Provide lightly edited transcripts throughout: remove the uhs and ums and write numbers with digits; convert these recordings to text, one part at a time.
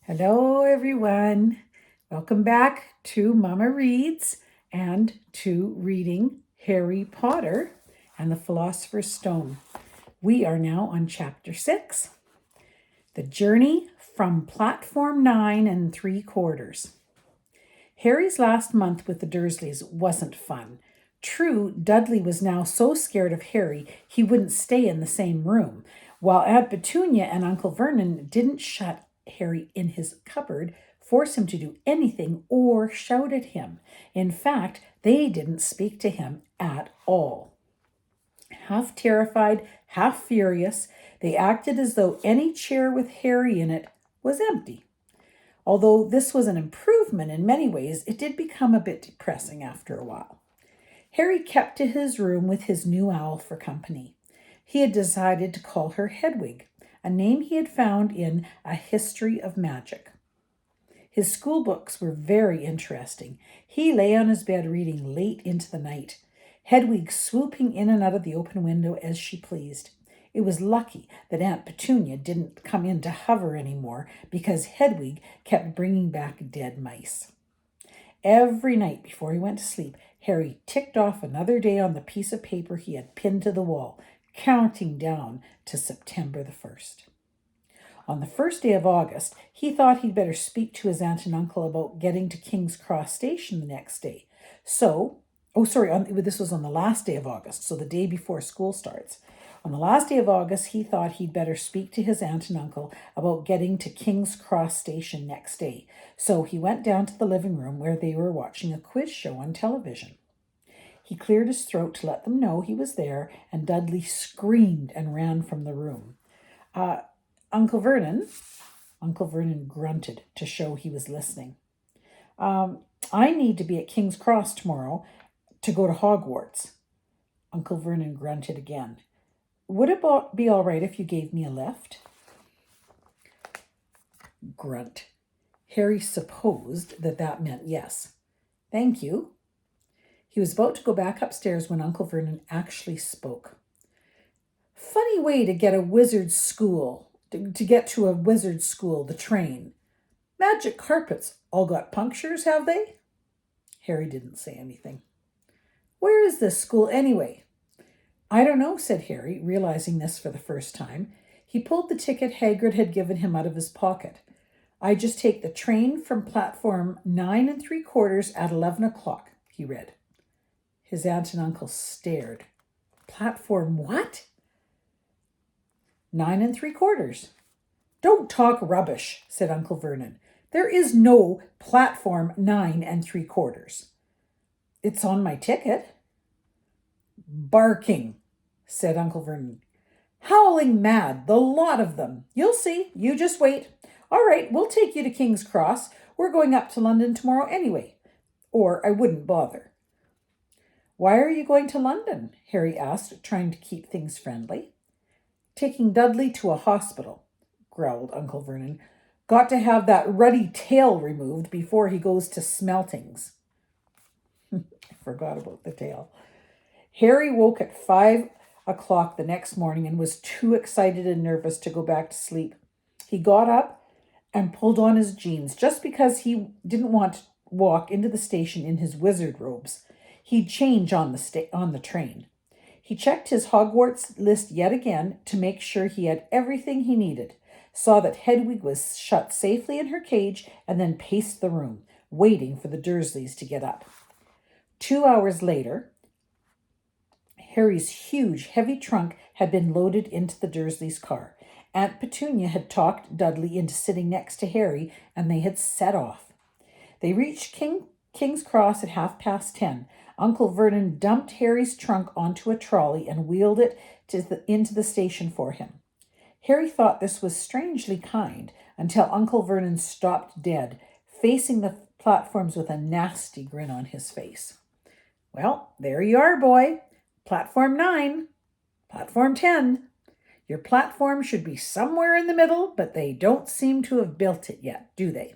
Hello, everyone. Welcome back to Mama Reads and to reading Harry Potter and the Philosopher's Stone. We are now on Chapter 6, The Journey from Platform 9 3/4. Harry's last month with the Dursleys wasn't fun. True, Dudley was now so scared of Harry he wouldn't stay in the same room, while Aunt Petunia and Uncle Vernon didn't shut Harry in his cupboard, force him to do anything, or shout at him. In fact, they didn't speak to him at all. Half terrified, half furious, they acted as though any chair with Harry in it was empty. Although this was an improvement in many ways, it did become a bit depressing after a while. Harry kept to his room with his new owl for company. He had decided to call her Hedwig, a name he had found in A History of Magic. His school books were very interesting. He lay on his bed reading late into the night, Hedwig swooping in and out of the open window as she pleased. It was lucky that Aunt Petunia didn't come in to hover anymore, because Hedwig kept bringing back dead mice. Every night before he went to sleep, Harry ticked off another day on the piece of paper he had pinned to the wall, counting down to September the 1st. On the first day of August, he thought he'd better speak to his aunt and uncle about getting to King's Cross Station the next day. This was on the last day of August, so the day before school starts. On the last day of August, he thought he'd better speak to his aunt and uncle about getting to King's Cross Station next day. So he went down to the living room where they were watching a quiz show on television. He cleared his throat to let them know he was there, and Dudley screamed and ran from the room. Uncle Vernon grunted to show he was listening. I need to be at King's Cross tomorrow to go to Hogwarts. Uncle Vernon grunted again. Would it be all right if you gave me a lift? Grunt. Harry supposed that meant yes. Thank you. He was about to go back upstairs when Uncle Vernon actually spoke. Funny way to get to a wizard's school, the train. Magic carpets all got punctures, have they? Harry didn't say anything. Where is this school anyway? I don't know, said Harry, realizing this for the first time. He pulled the ticket Hagrid had given him out of his pocket. I just take the train from platform 9 3/4 at 11 o'clock, he read. His aunt and uncle stared. Platform what? 9 3/4. Don't talk rubbish, said Uncle Vernon. There is no platform 9 3/4. It's on my ticket. Barking, said Uncle Vernon. Howling mad, the lot of them. You'll see. You just wait. All right, we'll take you to King's Cross. We're going up to London tomorrow anyway. Or I wouldn't bother. Why are you going to London? Harry asked, trying to keep things friendly. Taking Dudley to a hospital, growled Uncle Vernon. Got to have that ruddy tail removed before he goes to Smeltings. I forgot about the tail. Harry woke at 5 o'clock the next morning and was too excited and nervous to go back to sleep. He got up and pulled on his jeans just because he didn't want to walk into the station in his wizard robes. He'd change on the train. He checked his Hogwarts list yet again to make sure he had everything he needed, saw that Hedwig was shut safely in her cage, and then paced the room, waiting for the Dursleys to get up. 2 hours later, Harry's huge, heavy trunk had been loaded into the Dursleys' car. Aunt Petunia had talked Dudley into sitting next to Harry, and they had set off. They reached King's Cross at 10:30. Uncle Vernon dumped Harry's trunk onto a trolley and wheeled it into the station for him. Harry thought this was strangely kind until Uncle Vernon stopped dead, facing the platforms with a nasty grin on his face. Well, there you are, boy. Platform 9. Platform 10. Your platform should be somewhere in the middle, but they don't seem to have built it yet, do they?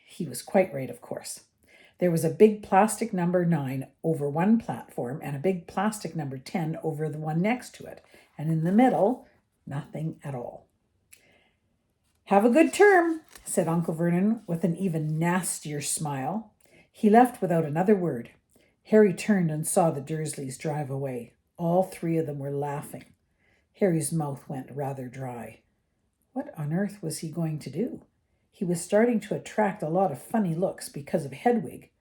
He was quite right, of course. There was a big plastic number 9 over one platform and a big plastic number 10 over the one next to it. And in the middle, nothing at all. Have a good term, said Uncle Vernon with an even nastier smile. He left without another word. Harry turned and saw the Dursleys drive away. All three of them were laughing. Harry's mouth went rather dry. What on earth was he going to do? He was starting to attract a lot of funny looks because of Hedwig.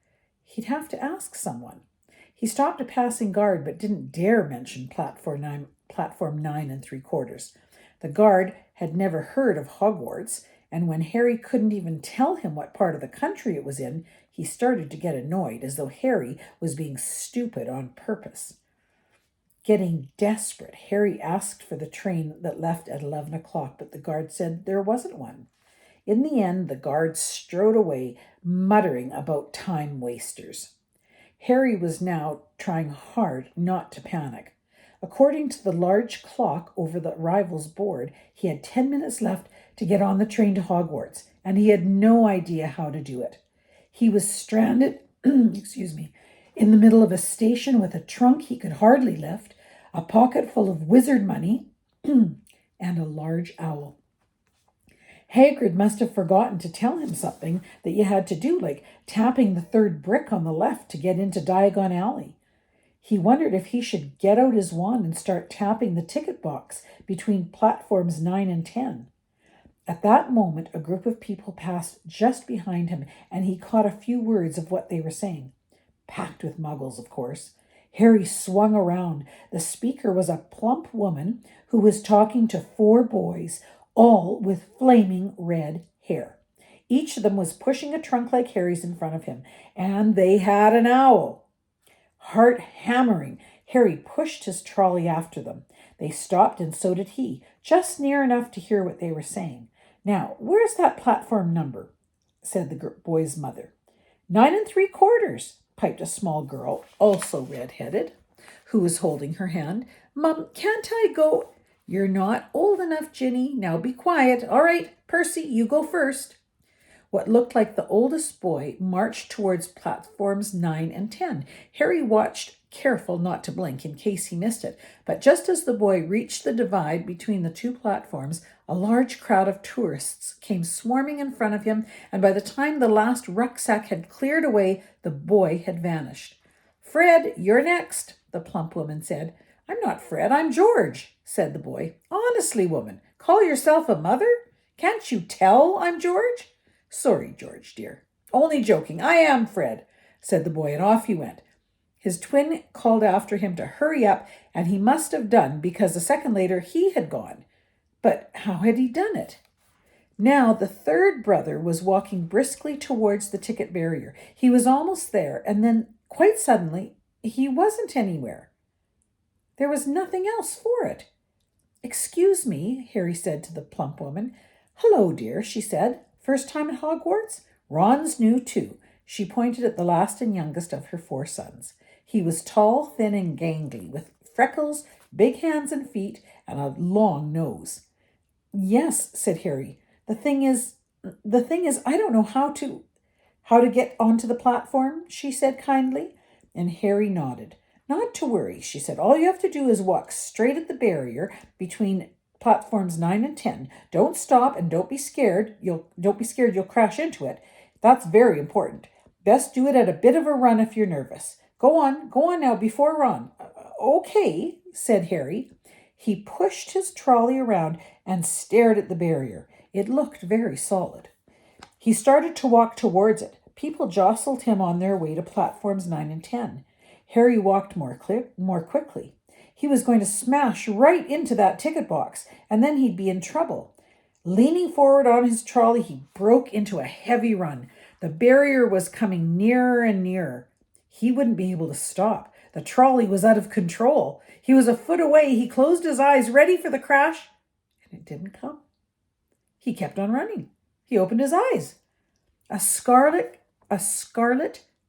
He'd have to ask someone. He stopped a passing guard but didn't dare mention platform 9 3/4. The guard had never heard of Hogwarts, and when Harry couldn't even tell him what part of the country it was in, he started to get annoyed, as though Harry was being stupid on purpose. Getting desperate, Harry asked for the train that left at 11 o'clock, but the guard said there wasn't one. In the end, the guard strode away, muttering about time wasters. Harry was now trying hard not to panic. According to the large clock over the arrivals board, he had 10 minutes left to get on the train to Hogwarts, and he had no idea how to do it. He was stranded, in the middle of a station with a trunk he could hardly lift, a pocket full of wizard money, and a large owl. Hagrid must have forgotten to tell him something that you had to do, like tapping the third brick on the left to get into Diagon Alley. He wondered if he should get out his wand and start tapping the ticket box between platforms 9 and 10. At that moment, a group of people passed just behind him, and he caught a few words of what they were saying. Packed with muggles, of course. Harry swung around. The speaker was a plump woman who was talking to 4 boys, all with flaming red hair. Each of them was pushing a trunk like Harry's in front of him, and they had an owl. Heart hammering, Harry pushed his trolley after them. They stopped, and so did he, just near enough to hear what they were saying. Now, where's that platform number? Said the boy's mother. 9 3/4, piped a small girl, also red-headed, who was holding her hand. Mum, can't I go? You're not old enough, Ginny. Now be quiet. All right, Percy, you go first. What looked like the oldest boy marched towards platforms 9 and 10. Harry watched, careful not to blink in case he missed it. But just as the boy reached the divide between the 2 platforms, a large crowd of tourists came swarming in front of him, and by the time the last rucksack had cleared away, the boy had vanished. Fred, you're next, the plump woman said. I'm not Fred, I'm George, said the boy. Honestly, woman, call yourself a mother? Can't you tell I'm George? Sorry, George, dear. Only joking. I am Fred, said the boy, and off he went. His twin called after him to hurry up, and he must have done, because a second later he had gone. But how had he done it? Now the third brother was walking briskly towards the ticket barrier. He was almost there, and then, quite suddenly, he wasn't anywhere. There was nothing else for it. Excuse me, Harry said to the plump woman. Hello, dear, she said. First time at Hogwarts? Ron's new, too. She pointed at the last and youngest of her 4 sons. He was tall, thin, and gangly, with freckles, big hands and feet, and a long nose. Yes, said Harry. The thing is, I don't know how to get onto the platform, she said kindly, and Harry nodded. Not to worry, she said. All you have to do is walk straight at the barrier between platforms 9 and 10. Don't stop and don't be scared. You'll crash into it. That's very important. Best do it at a bit of a run if you're nervous. Go on now before Ron. Okay, said Harry. He pushed his trolley around and stared at the barrier. It looked very solid. He started to walk towards it. People jostled him on their way to platforms 9 and 10. Harry walked more quickly. He was going to smash right into that ticket box, and then he'd be in trouble. Leaning forward on his trolley, he broke into a heavy run. The barrier was coming nearer and nearer. He wouldn't be able to stop. The trolley was out of control. He was a foot away. He closed his eyes, ready for the crash, and it didn't come. He kept on running. He opened his eyes. A scarlet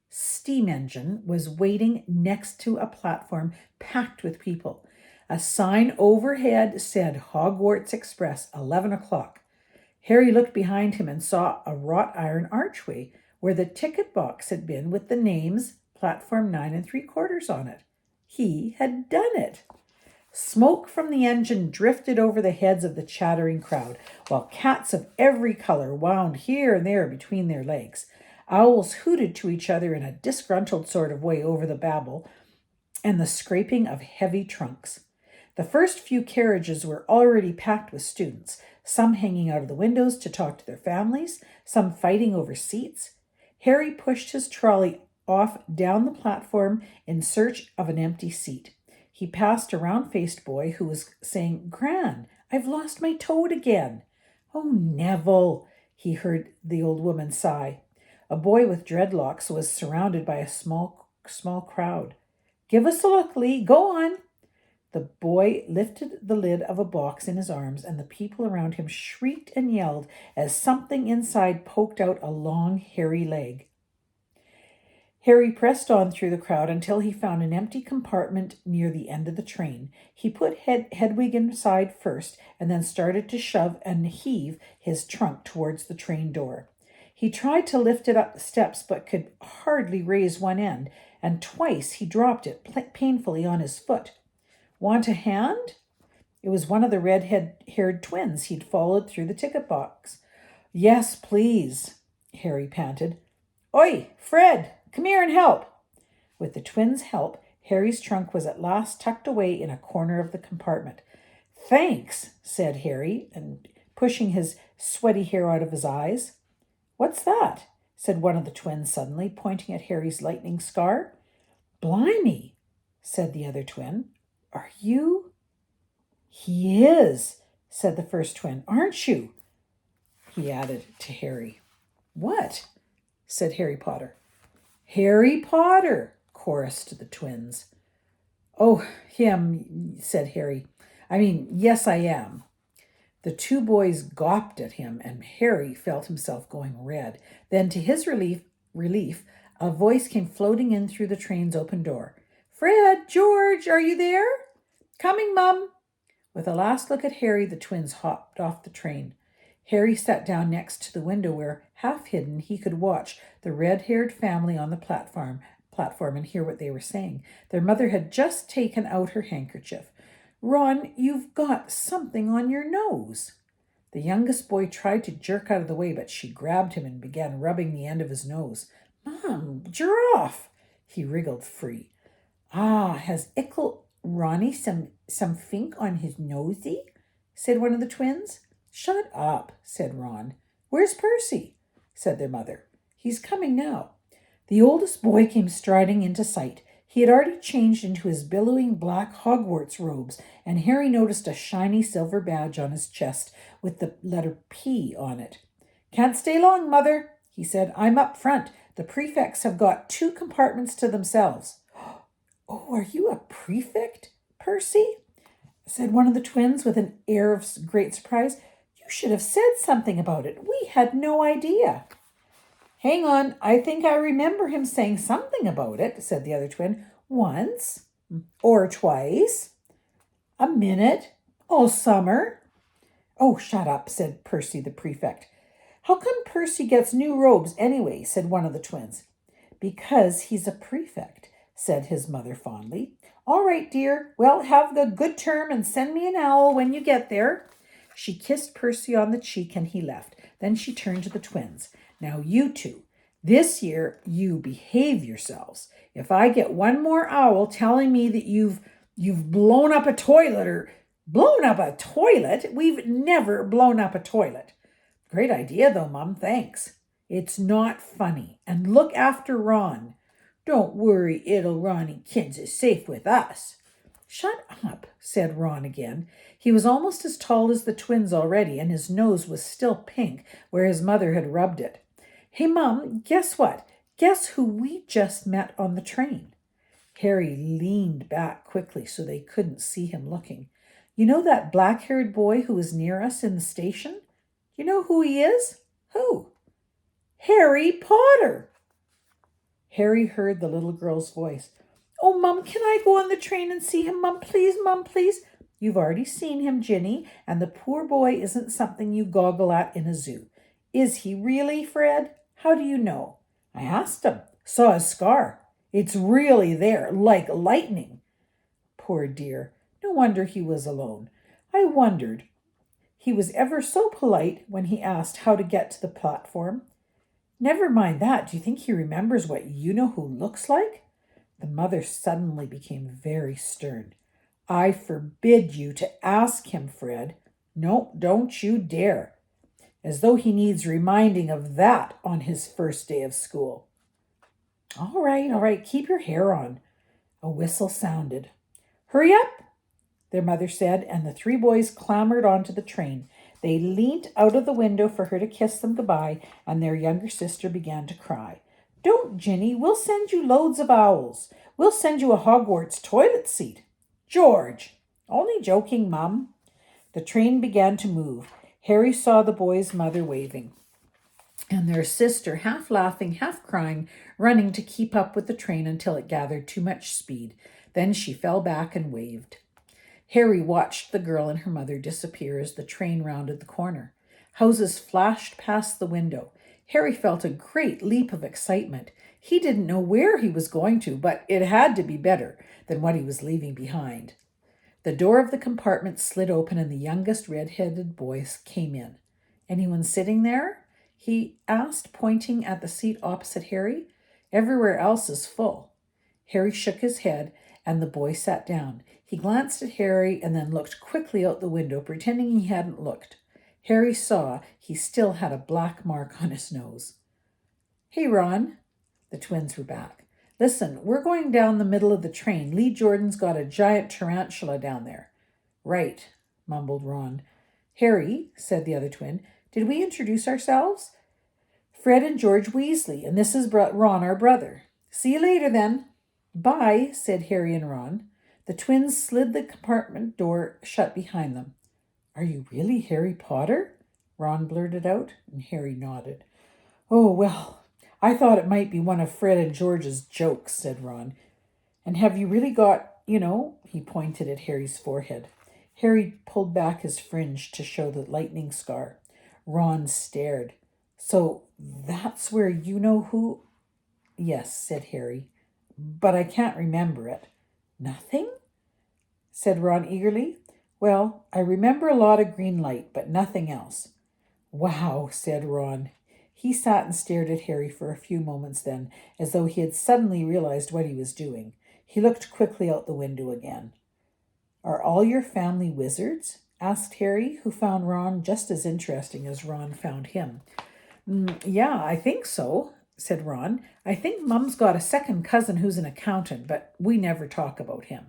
steam engine was waiting next to a platform packed with people. A sign overhead said Hogwarts Express, 11 o'clock. Harry looked behind him and saw a wrought iron archway where the ticket box had been with the names platform 9 3/4 on it. He had done it. Smoke from the engine drifted over the heads of the chattering crowd, while cats of every color wound here and there between their legs. Owls hooted to each other in a disgruntled sort of way over the babble and the scraping of heavy trunks. The first few carriages were already packed with students, some hanging out of the windows to talk to their families, some fighting over seats. Harry pushed his trolley off down the platform in search of an empty seat. He passed a round-faced boy who was saying, "Gran, I've lost my toad again." "Oh, Neville," he heard the old woman sigh. A boy with dreadlocks was surrounded by a small crowd. "Give us a look, Lee. Go on." The boy lifted the lid of a box in his arms, and the people around him shrieked and yelled as something inside poked out a long, hairy leg. Harry pressed on through the crowd until he found an empty compartment near the end of the train. He put Hedwig inside first, and then started to shove and heave his trunk towards the train door. He tried to lift it up the steps, but could hardly raise one end, and twice he dropped it painfully on his foot. "Want a hand?" It was one of the red-haired twins he'd followed through the ticket box. "Yes, please," Harry panted. "Oi, Fred, come here and help." With the twins' help, Harry's trunk was at last tucked away in a corner of the compartment. "Thanks," said Harry, and pushing his sweaty hair out of his eyes. "What's that?" said one of the twins suddenly, pointing at Harry's lightning scar. "Blimey," said the other twin. "Are you?" "He is," said the first twin. "Aren't you?" he added to Harry. "What?" said Harry Potter. "Harry Potter," chorused the twins. "Oh, him," said Harry. Yes, I am." The two boys gawped at him, and Harry felt himself going red. Then, to his relief, a voice came floating in through the train's open door. "Fred, George, are you there?" "Coming, Mum." With a last look at Harry, the twins hopped off the train. Harry sat down next to the window where, half hidden, he could watch the red-haired family on the platform and hear what they were saying. Their mother had just taken out her handkerchief. "Ron, you've got something on your nose." The youngest boy tried to jerk out of the way, but she grabbed him and began rubbing the end of his nose. "Mom, giraffe!" He wriggled free. "Ah, has Ickle Ronnie some fink on his nosy?" said one of the twins. "Shut up," said Ron. "Where's Percy?" said their mother. "He's coming now." The oldest boy came striding into sight. He had already changed into his billowing black Hogwarts robes, and Harry noticed a shiny silver badge on his chest with the letter P on it. "Can't stay long, Mother," he said. "I'm up front. The prefects have got 2 compartments to themselves." "Oh, are you a prefect, Percy?" said one of the twins with an air of great surprise. "You should have said something about it. We had no idea." "Hang on, I think I remember him saying something about it," said the other twin. "Once or twice. A minute. All summer." "Oh, shut up," said Percy the prefect. "How come Percy gets new robes anyway?" said one of the twins. "Because he's a prefect," said his mother fondly. "All right, dear. Well, have a good term and send me an owl when you get there." She kissed Percy on the cheek and he left. Then she turned to the twins. "Now you two, this year you behave yourselves. If I get one more owl telling me that you've blown up a toilet or blown up a toilet, we've never blown up a toilet." "Great idea though, Mum. Thanks." "It's not funny. And look after Ron." "Don't worry, it'll Ronnie Kids is safe with us." "Shut up," said Ron again. He was almost as tall as the twins already, and his nose was still pink where his mother had rubbed it. "Hey, Mum, guess what? Guess who we just met on the train?" Harry leaned back quickly so they couldn't see him looking. "You know that black-haired boy who was near us in the station? You know who he is?" "Who?" "Harry Potter." Harry heard the little girl's voice. "Oh, Mum, can I go on the train and see him, Mum, please, Mum, please?" "You've already seen him, Ginny, and the poor boy isn't something you goggle at in a zoo." "Is he really, Fred? How do you know?" "I asked him. Saw his scar. It's really there, like lightning." "Poor dear. No wonder he was alone. I wondered. He was ever so polite when he asked how to get to the platform. Never mind that. Do you think he remembers what you-know-who looks like? The mother suddenly became very stern. I forbid you to ask him, Fred. No, don't you dare. As though he needs reminding of that on his first day of school. All right, keep your hair on. A whistle sounded. Hurry up, their mother said, and the three boys clambered onto the train. They leaned out of the window for her to kiss them goodbye, and their younger sister began to cry. Don't, Ginny. We'll send you loads of owls. We'll send you a Hogwarts toilet seat. George. Only joking, Mum. The train began to move. Harry saw the boy's mother waving, and their sister, half laughing, half crying, running to keep up with the train until it gathered too much speed. Then she fell back and waved. Harry watched the girl and her mother disappear as the train rounded the corner. Houses flashed past the window. Harry felt a great leap of excitement. He didn't know where he was going to, but it had to be better than what he was leaving behind. The door of the compartment slid open and the youngest red-headed boy came in. Anyone sitting there? He asked, pointing at the seat opposite Harry. Everywhere else is full. Harry shook his head and the boy sat down. He glanced at Harry and then looked quickly out the window, pretending he hadn't looked. Harry saw he still had a black mark on his nose. Hey, Ron. The twins were back. Listen, we're going down the middle of the train. Lee Jordan's got a giant tarantula down there. Right, mumbled Ron. Harry, said the other twin, did we introduce ourselves? Fred and George Weasley, and this is Ron, our brother. See you later, then. Bye, said Harry and Ron. The twins slid the compartment door shut behind them. Are you really Harry Potter? Ron blurted out, and Harry nodded. Oh, well, I thought it might be one of Fred and George's jokes, said Ron. And have you really got, he pointed at Harry's forehead. Harry pulled back his fringe to show the lightning scar. Ron stared. So that's where you-know-who? Yes, said Harry, but I can't remember it. Nothing? Said Ron eagerly. Well, I remember a lot of green light, but nothing else. Wow, said Ron. He sat and stared at Harry for a few moments then, as though he had suddenly realized what he was doing. He looked quickly out the window again. Are all your family wizards? Asked Harry, who found Ron just as interesting as Ron found him. Yeah, I think so, said Ron. I think Mum's got a second cousin who's an accountant, but we never talk about him.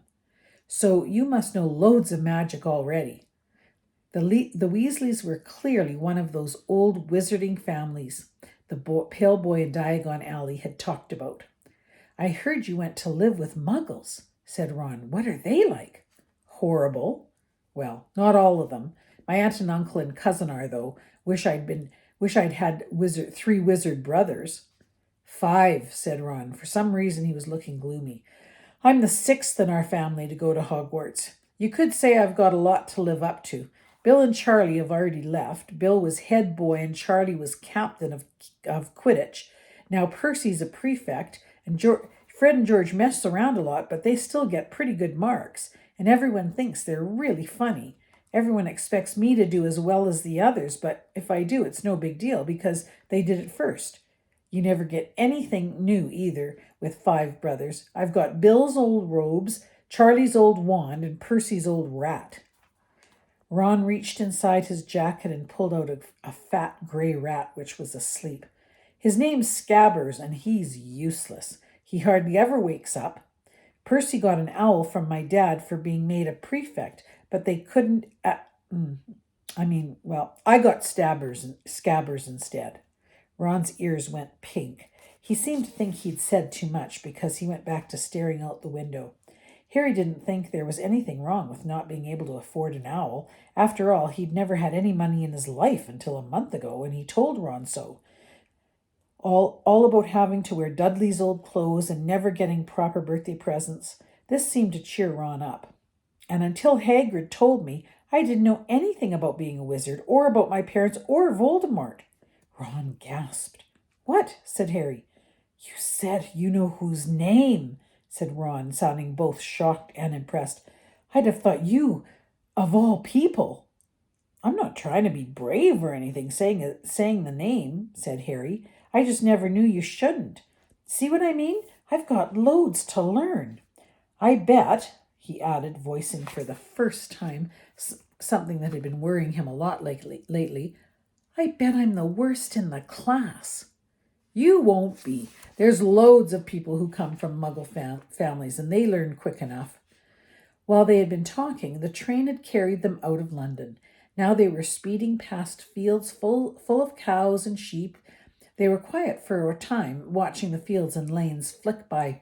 So you must know loads of magic already. The Weasleys were clearly one of those old wizarding families the pale boy in Diagon Alley had talked about. I heard you went to live with Muggles, said Ron. What are they like? Horrible. Well, not all of them. My aunt and uncle and cousin are, though. Wish I'd had three wizard brothers. 5, said Ron. For some reason he was looking gloomy. I'm the 6th in our family to go to Hogwarts. You could say I've got a lot to live up to. Bill and Charlie have already left. Bill was head boy and Charlie was captain of Quidditch. Now Percy's a prefect, and Fred and George mess around a lot, but they still get pretty good marks, and everyone thinks they're really funny. Everyone expects me to do as well as the others, but if I do, it's no big deal because they did it first. You never get anything new either with 5 brothers. I've got Bill's old robes, Charlie's old wand, and Percy's old rat. Ron reached inside his jacket and pulled out a fat gray rat which was asleep. His name's Scabbers, and he's useless. He hardly ever wakes up. Percy got an owl from my dad for being made a prefect, but they couldn't... I got Scabbers instead. Ron's ears went pink. He seemed to think he'd said too much because he went back to staring out the window. Harry didn't think there was anything wrong with not being able to afford an owl. After all, he'd never had any money in his life until a month ago, and he told Ron so. All about having to wear Dudley's old clothes and never getting proper birthday presents. This seemed to cheer Ron up. And until Hagrid told me, I didn't know anything about being a wizard, or about my parents, or Voldemort. Ron gasped. What? Said Harry. You said you know whose name, said Ron, sounding both shocked and impressed. I'd have thought you, of all people. I'm not trying to be brave or anything, saying the name, said Harry. I just never knew you shouldn't. See what I mean? I've got loads to learn. I bet, he added, voicing for the first time something that had been worrying him a lot lately, I bet I'm the worst in the class. You won't be. There's loads of people who come from Muggle families, and they learn quick enough. While they had been talking, the train had carried them out of London. Now they were speeding past fields full of cows and sheep. They were quiet for a time, watching the fields and lanes flick by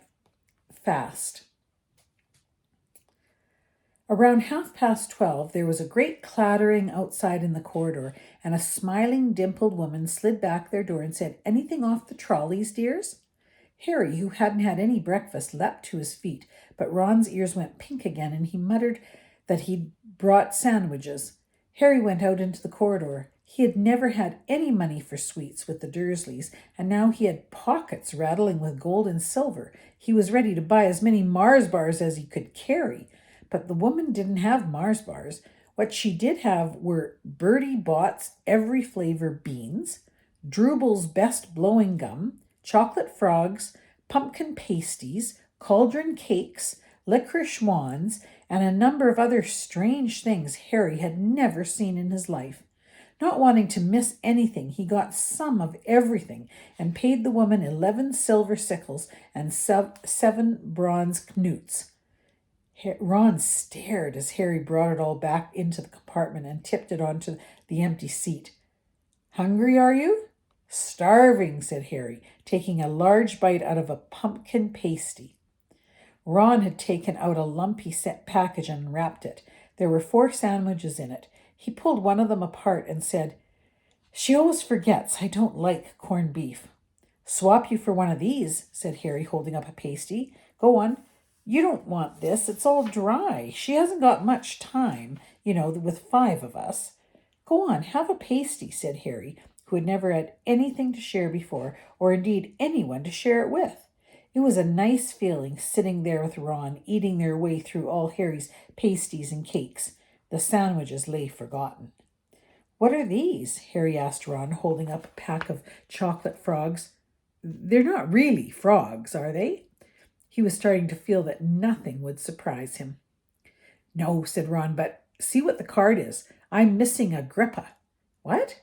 fast. Around 12:30, there was a great clattering outside in the corridor, and a smiling, dimpled woman slid back their door and said, "Anything off the trolleys, dears?" Harry, who hadn't had any breakfast, leapt to his feet, but Ron's ears went pink again, and he muttered that he'd brought sandwiches. Harry went out into the corridor. He had never had any money for sweets with the Dursleys, and now he had pockets rattling with gold and silver. He was ready to buy as many Mars bars as he could carry. But the woman didn't have Mars bars. What she did have were Bertie Bott's every flavor beans, Drubel's best blowing gum, chocolate frogs, pumpkin pasties, cauldron cakes, licorice wands, and a number of other strange things Harry had never seen in his life. Not wanting to miss anything, he got some of everything and paid the woman 11 silver sickles and 7 bronze knoots. Ron stared as Harry brought it all back into the compartment and tipped it onto the empty seat. "Hungry, are you?" "Starving," said Harry, taking a large bite out of a pumpkin pasty. Ron had taken out a lumpy set package and unwrapped it. There were 4 sandwiches in it. He pulled one of them apart and said, "She always forgets I don't like corned beef." "Swap you for one of these," said Harry, holding up a pasty. "Go on. You don't want this. It's all dry. She hasn't got much time, with 5 of us." "Go on, have a pasty," said Harry, who had never had anything to share before, or indeed anyone to share it with. It was a nice feeling sitting there with Ron, eating their way through all Harry's pasties and cakes. The sandwiches lay forgotten. "What are these?" Harry asked Ron, holding up a pack of chocolate frogs. "They're not really frogs, are they?" He was starting to feel that nothing would surprise him. "No," said Ron, "but see what the card is. I'm missing a grippa." "What?"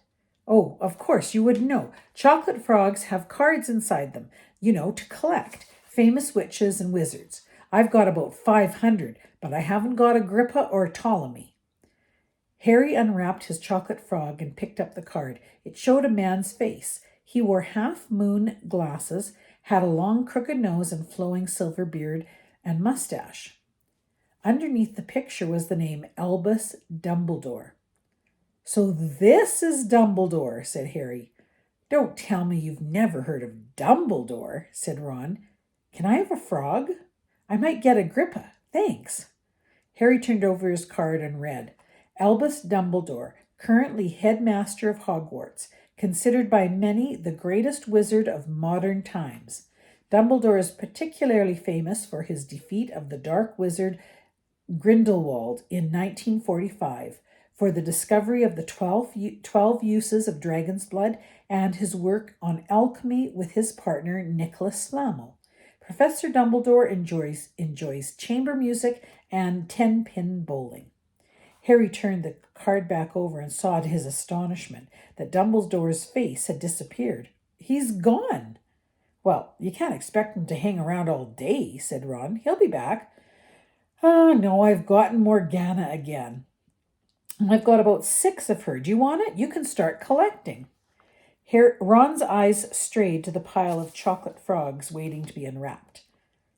"Oh, of course, you wouldn't know. Chocolate frogs have cards inside them, to collect. Famous witches and wizards. I've got about 500, but I haven't got a grippa or a Ptolemy." Harry unwrapped his chocolate frog and picked up the card. It showed a man's face. He wore half-moon glasses, had a long crooked nose and flowing silver beard and mustache. Underneath the picture was the name Albus Dumbledore. "So this is Dumbledore," said Harry. "Don't tell me you've never heard of Dumbledore," said Ron. "Can I have a frog? I might get a grippa. Thanks." Harry turned over his card and read, "Albus Dumbledore, currently headmaster of Hogwarts, considered by many the greatest wizard of modern times. Dumbledore is particularly famous for his defeat of the dark wizard Grindelwald in 1945, for the discovery of the 12 uses of dragon's blood, and his work on alchemy with his partner Nicholas Flamel. Professor Dumbledore enjoys chamber music and 10-pin bowling." Harry turned the card back over and saw to his astonishment that Dumbledore's face had disappeared. "He's gone." "Well, you can't expect him to hang around all day," said Ron. "He'll be back." "Oh, no, I've gotten Morgana again. I've got about 6 of her. Do you want it? You can start collecting." Ron's eyes strayed to the pile of chocolate frogs waiting to be unwrapped.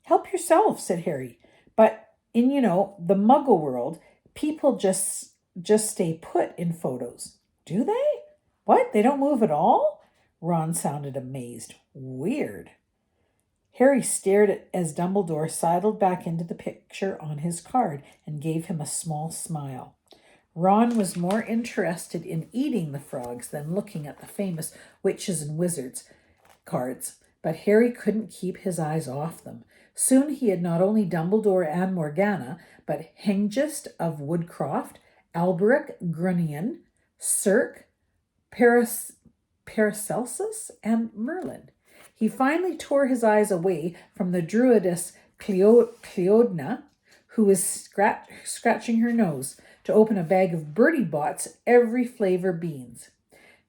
"Help yourself," said Harry. "But in, the Muggle world, people just stay put in photos." "Do they? What? They don't move at all?" Ron sounded amazed. "Weird." Harry stared as Dumbledore sidled back into the picture on his card and gave him a small smile. Ron was more interested in eating the frogs than looking at the famous witches and wizards cards, but Harry couldn't keep his eyes off them. Soon he had not only Dumbledore and Morgana, but Hengist of Woodcroft, Alberic Grunion, Cirque, Paracelsus, and Merlin. He finally tore his eyes away from the druidess Cleodna, who was scratching her nose, to open a bag of Bertie Bott's every flavor beans.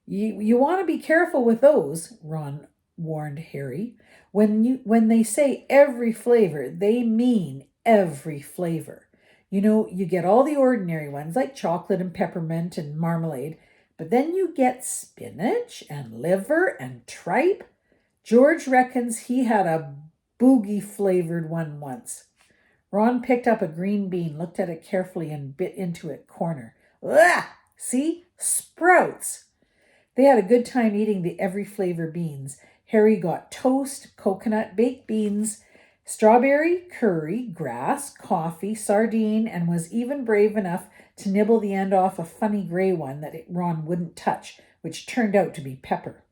You want to be careful with those, Ron warned Harry. When they say every flavor, they mean every flavor. You know, you get all the ordinary ones like chocolate and peppermint and marmalade, but then you get spinach and liver and tripe. George reckons he had a boogie flavored one once. Ron picked up a green bean, looked at it carefully, and bit into it corner. Ugh! See? Sprouts! They had a good time eating the every flavor beans. Harry got toast, coconut, baked beans, strawberry, curry, grass, coffee, sardine, and was even brave enough to nibble the end off a funny gray one that Ron wouldn't touch, which turned out to be pepper.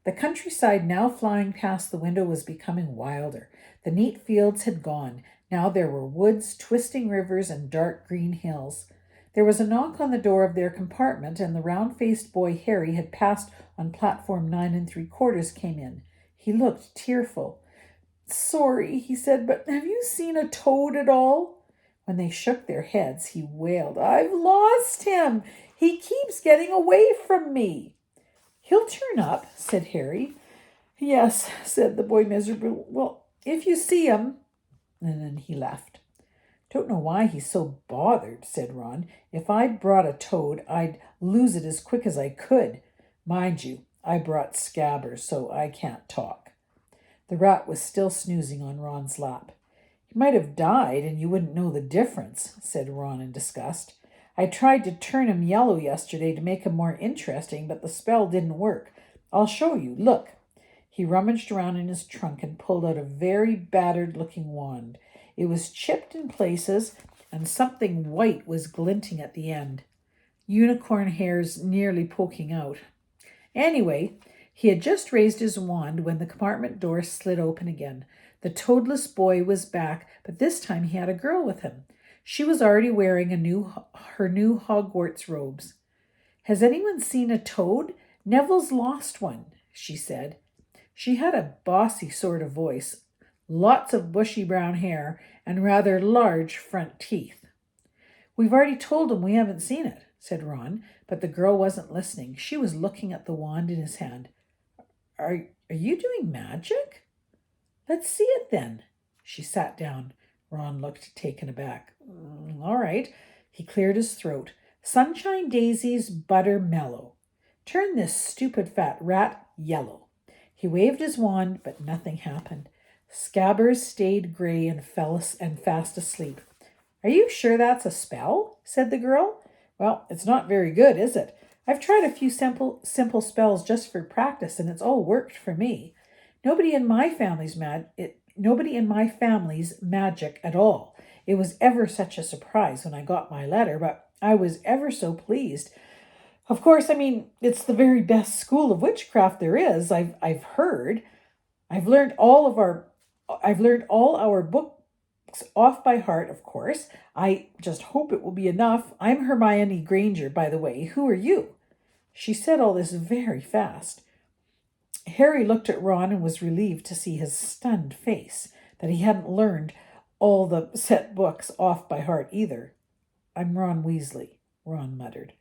The countryside now flying past the window was becoming wilder. The neat fields had gone. Now there were woods, twisting rivers, and dark green hills. There was a knock on the door of their compartment, and the round-faced boy Harry had passed on platform 9 3/4 came in. He looked tearful. "Sorry," he said, "but have you seen a toad at all?" When they shook their heads, he wailed, "I've lost him. He keeps getting away from me." "He'll turn up," said Harry. "Yes," said the boy miserably. "Well, if you see him." And then he left. "Don't know why he's so bothered," said Ron. "If I'd brought a toad, I'd lose it as quick as I could. Mind you, I brought Scabbers, so I can't talk." The rat was still snoozing on Ron's lap. "He might have died, and you wouldn't know the difference," said Ron in disgust. "I tried to turn him yellow yesterday to make him more interesting, but the spell didn't work. I'll show you. Look." He rummaged around in his trunk and pulled out a very battered-looking wand. It was chipped in places, and something white was glinting at the end. Unicorn hairs nearly poking out. Anyway, he had just raised his wand when the compartment door slid open again. The toadless boy was back, but this time he had a girl with him. She was already wearing her new Hogwarts robes. "Has anyone seen a toad? Neville's lost one," she said. She had a bossy sort of voice, lots of bushy brown hair, and rather large front teeth. "We've already told him we haven't seen it," said Ron, but the girl wasn't listening. She was looking at the wand in his hand. Are you doing magic?" "Let's see it then." She sat down. Ron looked taken aback. All right." He cleared his throat. "Sunshine Daisies Butter Mellow. Turn this stupid fat rat yellow." He waved his wand, but nothing happened. Scabbers stayed gray and fast asleep. "Are you sure that's a spell?" said the girl. "Well, it's not very good, is it? I've tried a few simple spells just for practice, and it's all worked for me. Nobody in my family's magic at all. It was ever such a surprise when I got my letter, but I was ever so pleased. Of course, I mean, it's the very best school of witchcraft there is, I've heard. I've learned all our books off by heart, of course. I just hope it will be enough. I'm Hermione Granger, by the way. Who are you?" She said all this very fast. Harry looked at Ron and was relieved to see his stunned face, that he hadn't learned all the set books off by heart either. "I'm Ron Weasley," Ron muttered.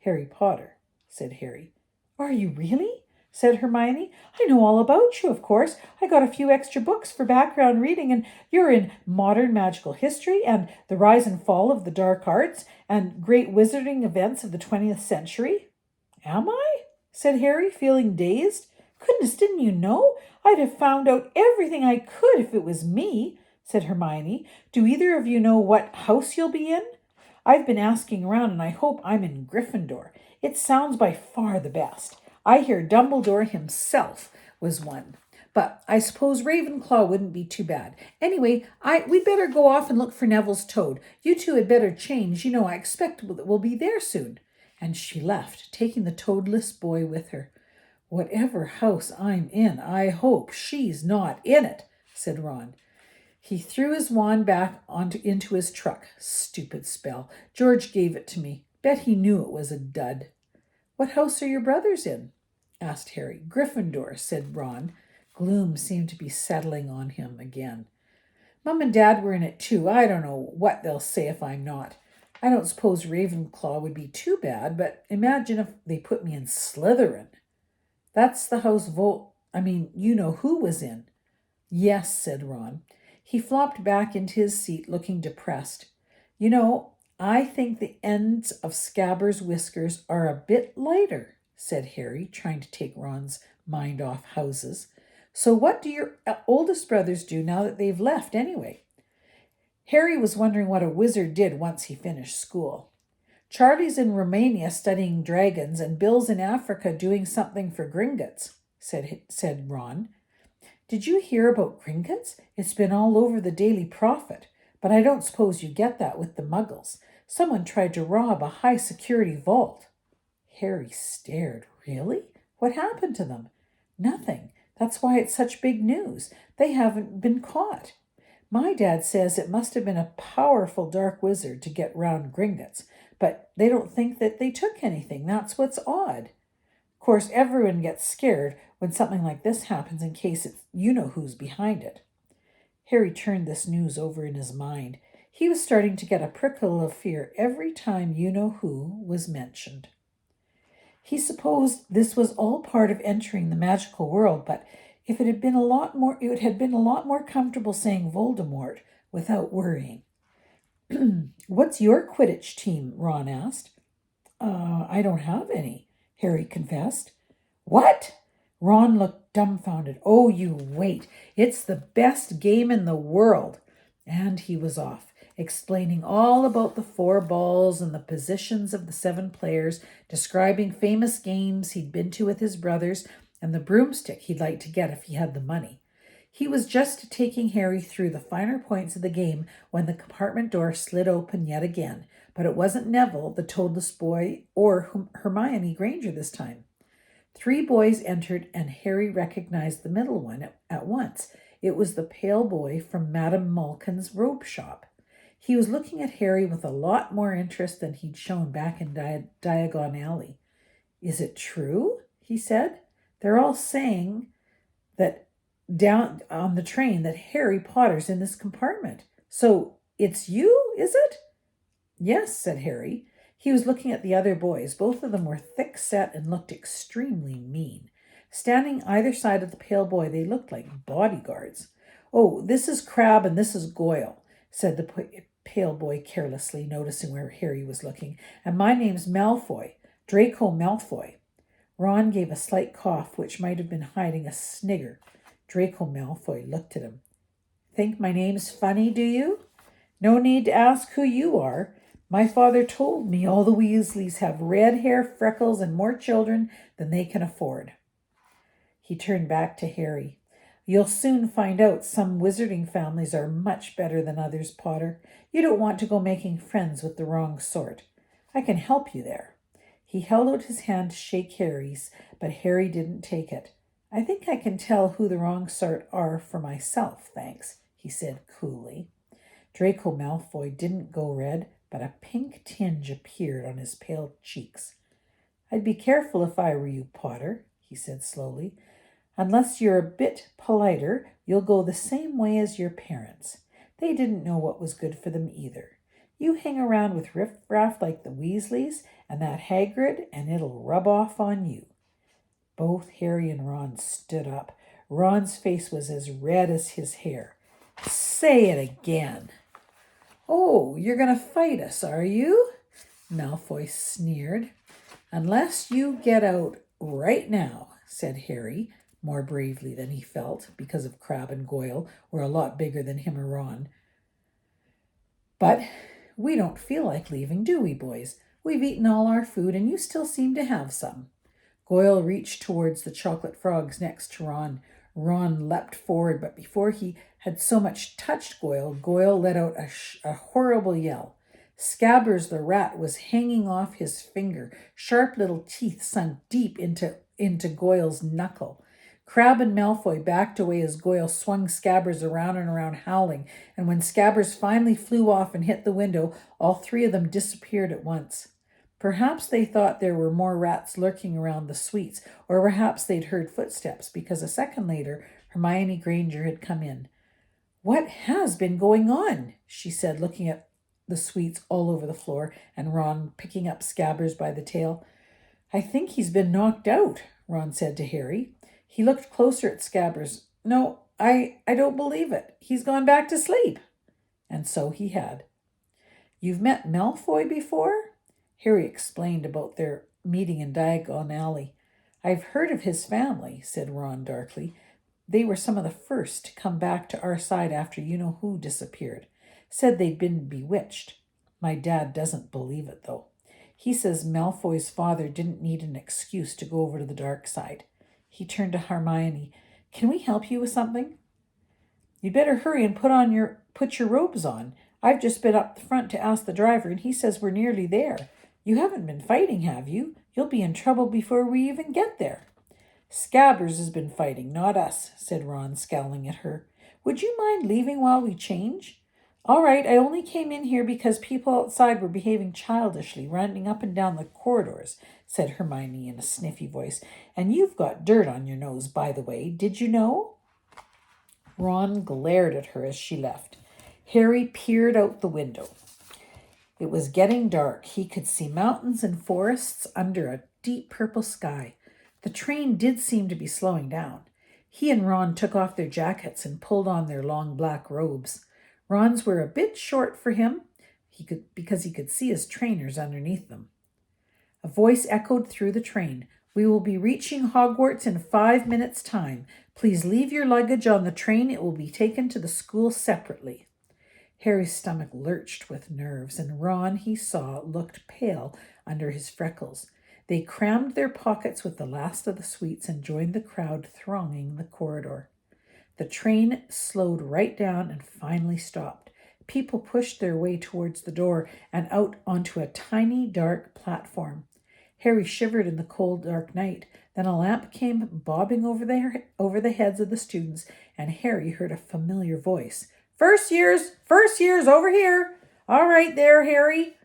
"Harry Potter," said Harry. "Are you really?" said Hermione. "I know all about you, of course. I got a few extra books for background reading, and you're in modern magical history and the rise and fall of the dark arts and great wizarding events of the 20th century. "Am I?" said Harry, feeling dazed. "Goodness, didn't you know? I'd have found out everything I could if it was me," said Hermione. "Do either of you know what house you'll be in? I've been asking around, and I hope I'm in Gryffindor. It sounds by far the best. I hear Dumbledore himself was one. But I suppose Ravenclaw wouldn't be too bad. Anyway, we'd better go off and look for Neville's toad. You two had better change. You know, I expect we'll be there soon." And she left, taking the toadless boy with her. "Whatever house I'm in, I hope she's not in it," said Ron. He threw his wand back into his truck. Stupid spell. George gave it to me. Bet he knew it was a dud. What house are your brothers in? Asked Harry. Gryffindor, said Ron. Gloom seemed to be settling on him again. Mum and Dad were in it too. I don't know what they'll say if I'm not. I don't suppose Ravenclaw would be too bad, but imagine if they put me in Slytherin. That's the house you know who was in. Yes, said Ron. He flopped back into his seat, looking depressed. You know, I think the ends of Scabbers' whiskers are a bit lighter, said Harry, trying to take Ron's mind off houses. So what do your oldest brothers do now that they've left, anyway? Harry was wondering what a wizard did once he finished school. Charlie's in Romania studying dragons, and Bill's in Africa doing something for Gringotts, said Ron. Did you hear about Gringotts? It's been all over the Daily Prophet, but I don't suppose you get that with the Muggles. Someone tried to rob a high-security vault. Harry stared. Really? What happened to them? Nothing. That's why it's such big news. They haven't been caught. My dad says it must have been a powerful dark wizard to get round Gringotts, but they don't think that they took anything. That's what's odd. Of course, everyone gets scared when something like this happens in case it's you know who's behind it. Harry turned this news over in his mind. He was starting to get a prickle of fear every time you know who was mentioned. He supposed this was all part of entering the magical world, but it had been a lot more comfortable saying Voldemort without worrying. What's your Quidditch team? Ron asked. I don't have any, Harry confessed. What? Ron looked dumbfounded. Oh, you wait. It's the best game in the world. And he was off, explaining all about the 4 balls and the positions of the 7 players, describing famous games he'd been to with his brothers, and the broomstick he'd like to get if he had the money. He was just taking Harry through the finer points of the game when the compartment door slid open yet again, but it wasn't Neville, the toadless boy, or Hermione Granger this time. 3 boys entered, and Harry recognized the middle one at once. It was the pale boy from Madame Malkin's robe shop. He was looking at Harry with a lot more interest than he'd shown back in Diagon Alley. Is it true? He said. They're all saying that down on the train that Harry Potter's in this compartment. So it's you, is it? Yes, said Harry. He was looking at the other boys. Both of them were thick-set and looked extremely mean. Standing either side of the pale boy, they looked like bodyguards. Oh, this is Crabbe and this is Goyle, said the pale boy carelessly, noticing where Harry was looking. And my name's Malfoy, Draco Malfoy. Ron gave a slight cough, which might have been hiding a snigger. Draco Malfoy looked at him. Think my name's funny, do you? No need to ask who you are. My father told me all the Weasleys have red hair, freckles, and more children than they can afford. He turned back to Harry. You'll soon find out some wizarding families are much better than others, Potter. You don't want to go making friends with the wrong sort. I can help you there. He held out his hand to shake Harry's, but Harry didn't take it. I think I can tell who the wrong sort are for myself, thanks, he said coolly. Draco Malfoy didn't go red, but a pink tinge appeared on his pale cheeks. I'd be careful if I were you, Potter, he said slowly. Unless you're a bit politer, you'll go the same way as your parents. They didn't know what was good for them either. You hang around with riff-raff like the Weasleys and that Hagrid, and it'll rub off on you. Both Harry and Ron stood up. Ron's face was as red as his hair. Say it again. Oh, you're going to fight us, are you? Malfoy sneered. Unless you get out right now, said Harry, more bravely than he felt, because of Crabbe and Goyle were a lot bigger than him or Ron. But we don't feel like leaving, do we, boys? We've eaten all our food, and you still seem to have some. Goyle reached towards the chocolate frogs next to Ron. Ron leapt forward, but before he had so much touched Goyle, Goyle let out a horrible yell. Scabbers the rat was hanging off his finger. Sharp little teeth sunk deep into Goyle's knuckle. Crabbe and Malfoy backed away as Goyle swung Scabbers around and around, howling, and when Scabbers finally flew off and hit the window, all three of them disappeared at once. Perhaps they thought there were more rats lurking around the suites, or perhaps they'd heard footsteps, because a second later Hermione Granger had come in. "What has been going on?" she said, looking at the sweets all over the floor, and Ron picking up Scabbers by the tail. "I think he's been knocked out," Ron said to Harry. He looked closer at Scabbers. "No, I don't believe it. He's gone back to sleep." And so he had. "You've met Malfoy before?" Harry explained about their meeting in Diagon Alley. "I've heard of his family," said Ron darkly. "They were some of the first to come back to our side after you-know-who disappeared. Said they'd been bewitched. My dad doesn't believe it, though. He says Malfoy's father didn't need an excuse to go over to the dark side." He turned to Hermione. "Can we help you with something?" "You'd better hurry and put your robes on. I've just been up the front to ask the driver, and he says we're nearly there. You haven't been fighting, have you? You'll be in trouble before we even get there." "Scabbers has been fighting, not us," said Ron, scowling at her. "Would you mind leaving while we change?" "All right, I only came in here because people outside were behaving childishly, running up and down the corridors," said Hermione in a sniffy voice. "And you've got dirt on your nose, by the way. Did you know?" Ron glared at her as she left. Harry peered out the window. It was getting dark. He could see mountains and forests under a deep purple sky. The train did seem to be slowing down. He and Ron took off their jackets and pulled on their long black robes. Ron's were a bit short for him, because he could see his trainers underneath them. A voice echoed through the train. "We will be reaching Hogwarts in 5 minutes' time. Please leave your luggage on the train. It will be taken to the school separately." Harry's stomach lurched with nerves, and Ron, he saw, looked pale under his freckles. They crammed their pockets with the last of the sweets and joined the crowd thronging the corridor. The train slowed right down and finally stopped. People pushed their way towards the door and out onto a tiny, dark platform. Harry shivered in the cold, dark night. Then a lamp came bobbing over the heads of the students, and Harry heard a familiar voice. First years, over here. All right there, Harry."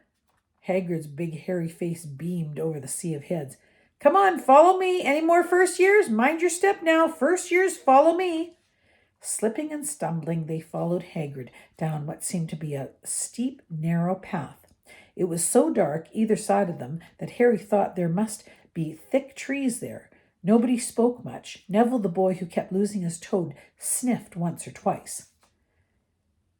Hagrid's big hairy face beamed over the sea of heads. "Come on, follow me. Any more first years? Mind your step now. First years, follow me." Slipping and stumbling, they followed Hagrid down what seemed to be a steep, narrow path. It was so dark either side of them that Harry thought there must be thick trees there. Nobody spoke much. Neville, the boy who kept losing his toad, sniffed once or twice.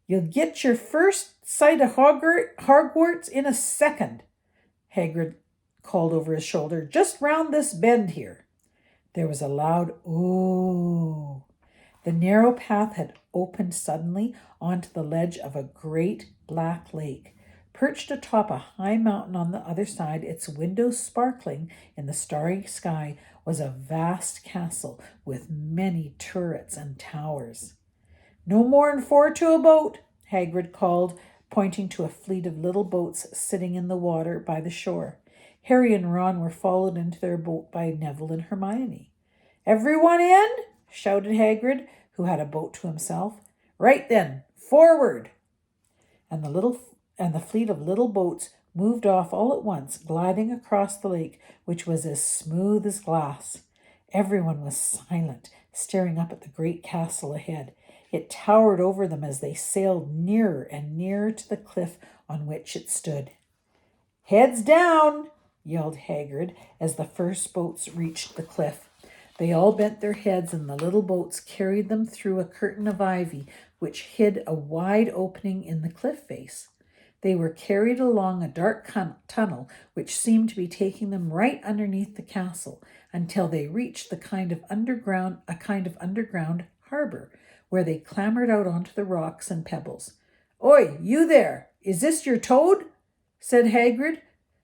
"You'll get your first sight of Hogwarts in a second," Hagrid called over his shoulder. "Just round this bend here." There was a loud "ooh." The narrow path had opened suddenly onto the ledge of a great black lake. Perched atop a high mountain on the other side, its windows sparkling in the starry sky, was a vast castle with many turrets and towers. "No more'n 4 to a boat," Hagrid called, pointing to a fleet of little boats sitting in the water by the shore. Harry and Ron were followed into their boat by Neville and Hermione. "Everyone in?" shouted Hagrid, who had a boat to himself. "Right then, forward!" And the fleet of little boats moved off all at once, gliding across the lake, which was as smooth as glass. Everyone was silent, staring up at the great castle ahead. It towered over them as they sailed nearer and nearer to the cliff on which it stood. "Heads down!" yelled Hagrid as the first boats reached the cliff. They all bent their heads, and the little boats carried them through a curtain of ivy which hid a wide opening in the cliff face. They were carried along a dark tunnel which seemed to be taking them right underneath the castle until they reached a kind of underground harbor, where they clambered out onto the rocks and pebbles. "Oi, you there! Is this your toad?" said Hagrid,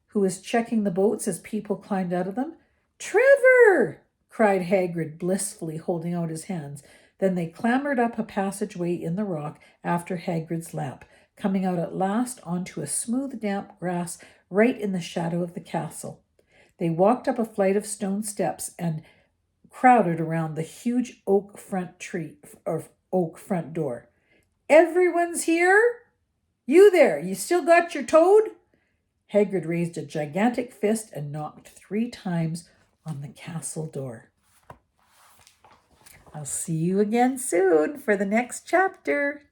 who was checking the boats as people climbed out of them. "Trevor!" cried Hagrid, blissfully holding out his hands. Then they clambered up a passageway in the rock after Hagrid's lamp, coming out at last onto a smooth, damp grass right in the shadow of the castle. They walked up a flight of stone steps and crowded around the huge oak front door. Everyone's here? You there, you still got your toad? Hagrid raised a gigantic fist and knocked 3 times on the castle door. I'll see you again soon for the next chapter.